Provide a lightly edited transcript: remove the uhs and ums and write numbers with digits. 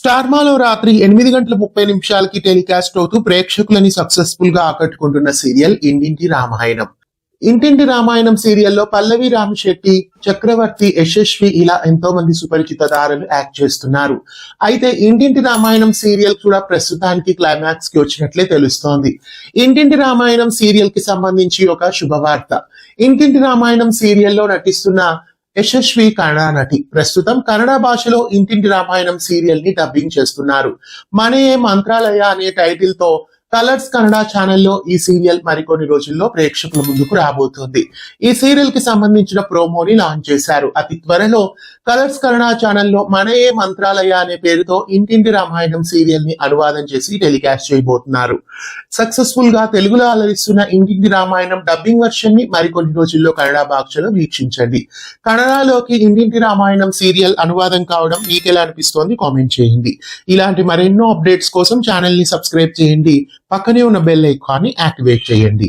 స్టార్మాలో రాత్రి 8:30 టెలికాస్ట్ అవుతూ ప్రేక్షకులని సక్సెస్ఫుల్ గా ఆకట్టుకుంటున్న సీరియల్ ఇంటింటి రామాయణం. ఇంటింటి రామాయణం సీరియల్లో పల్లవి రామశెట్టి, చక్రవర్తి, యశస్వి ఇలా ఎంతో మంది సుపరిచిత తారలు యాక్ట్ చేస్తున్నారు. అయితే ఇంటింటి రామాయణం సీరియల్ కూడా ప్రస్తుతానికి క్లైమాక్స్ కి వచ్చినట్లే తెలుస్తోంది. ఇంటింటి రామాయణం సీరియల్ కి సంబంధించి ఒక శుభవార్త. ఇంటింటి రామాయణం సీరియల్లో నటిస్తున్న యశస్వి కన్నడ నటి. ప్రస్తుతం కన్నడ భాషలో ఇంటింటి రామాయణం సీరియల్ ని డబ్బింగ్ చేస్తున్నారు. మనయే మంత్రాలయ అనే టైటిల్ తో కలర్స్ కన్నడ ఛానల్లో ఈ సీరియల్ మరికొన్ని రోజుల్లో ప్రేక్షకుల ముందుకు రాబోతుంది. ఈ సీరియల్ కి సంబంధించిన ప్రోమోని లాంచ్ చేశారు. అతి త్వరలో కలర్స్ కన్నడ ఛానల్లో మనయే మంత్రాలయ అనే పేరుతో ఇంటింటి రామాయణం సీరియల్ ని అనువాదం చేసి టెలికాస్ట్ చేయబోతున్నారు. సక్సెస్ఫుల్ గా తెలుగులో అలరిస్తున్న ఇంటింటి రామాయణం డబ్బింగ్ వర్షన్ ని మరికొన్ని రోజుల్లో కన్నడ భాషలో వీక్షించండి. కన్నడలోకి ఇంటింటి రామాయణం సీరియల్ అనువాదం కావడం మీకెలా అనిపిస్తోంది కామెంట్ చేయండి. ఇలాంటి మరెన్నో అప్డేట్స్ కోసం ఛానల్ ని సబ్స్క్రైబ్ చేయండి. పక్కనే ఉన్న బెల్ ఐకాన్ని యాక్టివేట్ చేయండి.